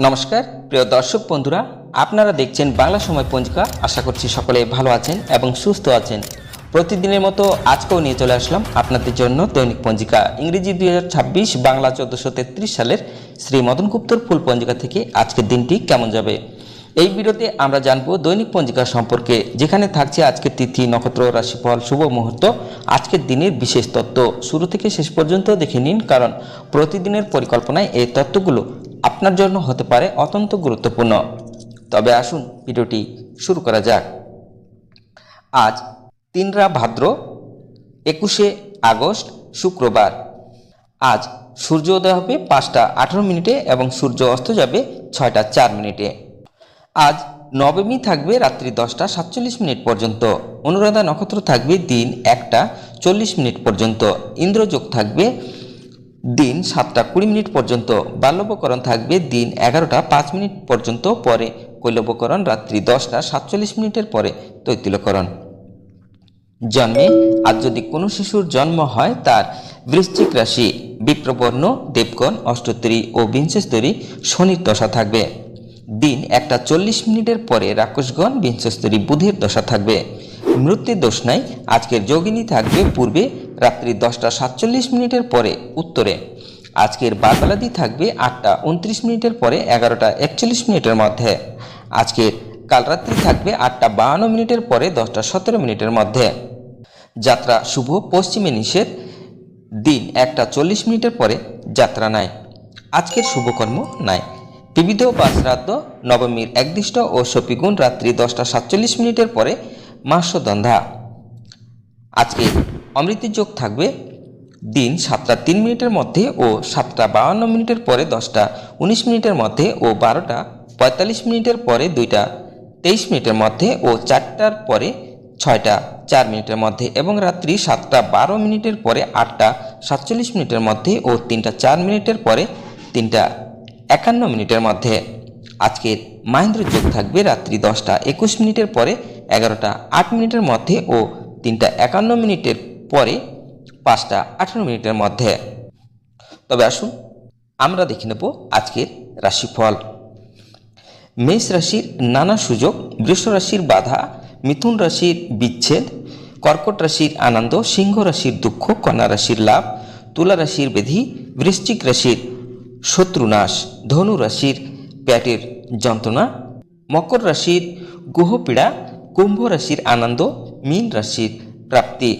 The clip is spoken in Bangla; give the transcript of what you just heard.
নমস্কার প্রিয় দর্শক বন্ধুরা, আপনারা দেখছেন বাংলা সময় পঞ্জিকা। আশা করছি সকলে ভালো আছেন এবং সুস্থ আছেন। প্রতিদিনের মতো আজকেও নিয়ে চলে আসলাম আপনাদের জন্য দৈনিক পঞ্জিকা ইংরেজি 2026 বাংলা 1433 সালের শ্রী মদন গুপ্তর ফুল পঞ্জিকা থেকে আজকের দিনটি কেমন যাবে। এই ভিডিওতে আমরা জানবো দৈনিক পঞ্জিকা সম্পর্কে, যেখানে থাকছে আজকের তিথি, নক্ষত্র, রাশিফল, শুভ মুহূর্ত, আজকের দিনের বিশেষ তত্ত্ব। শুরু থেকে শেষ পর্যন্ত দেখে নিন, কারণ প্রতিদিনের পরিকল্পনায় এই তত্ত্বগুলো আপনার জন্য হতে পারে অত্যন্ত গুরুত্বপূর্ণ। তবে আসুন ভিডিওটি শুরু করা যাক। আজ 3 ভাদ্র 21 আগস্ট শুক্রবার। আজ সূর্যোদয় হবে 5টা 18 মিনিটে এবং সূর্য অস্ত যাবে 6টা 4 মিনিটে। আজ নবমী থাকবে রাত্রি 10টা 47 মিনিট পর্যন্ত। অনুরাধা নক্ষত্র থাকবে দিন 1টা 40 মিনিট পর্যন্ত। ইন্দ্রযোগ থাকবে দিন 7টা 20 মিনিট পর্যন্ত। বাল্যবকরণ থাকবে দিন 11টা 5 মিনিট পর্যন্ত। পরে কৈলবকরণ রাত্রি 10টা 47 মিনিটের পরে তৈতিলকরণ। জন্মে আজ যদি কোনো শিশুর জন্ম হয়, তার বৃশ্চিক রাশি, বিপ্রবর্ণ, দেবগণ, অষ্টোত্তরী ও বিংশস্তরী শনির দশা থাকবে। দিন 1টা 40 মিনিটের পরে রাক্ষসগণ, বিংশস্তরী বুধের দশা থাকবে। মৃত্যুর দোষ নাই। আজকের যোগিনী থাকবে পূর্বে রাত্রি 10টা 47 মিনিটের পরে উত্তরে। আজকের বারবালাদি থাকবে 8টা 29 মিনিটের পরে 11টা 41 মিনিটের মধ্যে। আজকের কালরাত্রি থাকবে 8টা 52 মিনিটের পরে 10টা 17 মিনিটের মধ্যে। যাত্রা শুভ, পশ্চিমে নিষেধ। দিন 1টা 40 মিনিটের পরে যাত্রা নাই। আজকের শুভকর্ম নাই। বিবিধ বা শ্রাদ্ধ, নবমীর একদিষ্ট ও শপিগুণ রাত্রি 10টা 47 মিনিটের পরে মাস্যদন্ধা। আজকে অমৃতের যোগ থাকবে দিন 7টা 3 মিনিটের মধ্যে ও 7টা 52 মিনিটের পরে 10টা 19 মিনিটের মধ্যে ও 12টা 45 মিনিটের পরে 2টা 23 মিনিটের মধ্যে ও 4টার পরে 6টা 4 মিনিটের মধ্যে এবং রাত্রি 7টা 12 মিনিটের পরে 8টা 47 মিনিটের মধ্যে ও 3টা 4 মিনিটের পরে 3টা 51 মিনিটের মধ্যে। আজকের মাহেন্দ্র যোগ থাকবে রাত্রি 10টা 21 মিনিটের পরে 11টা 8 মিনিটের মধ্যে ও 3টা 51 মিনিটের পরে 5টা 18 মিনিটের মধ্যে। তবে আসুন আমরা দেখে নেব আজকের রাশিফল। মেষ রাশির নানা সুযোগ, বৃষ রাশির বাধা, মিথুন রাশির বিচ্ছেদ, কর্কট রাশির আনন্দ, সিংহ রাশির দুঃখ, কন্যা রাশির লাভ, তুলা রাশির ব্যাধি, বৃশ্চিক রাশির শত্রুনাশ, ধনু রাশির পেটের যন্ত্রণা, মকর রাশির গ্রহপীড়া, কুম্ভ রাশির আনন্দ, মীন রাশির প্রাপ্তি,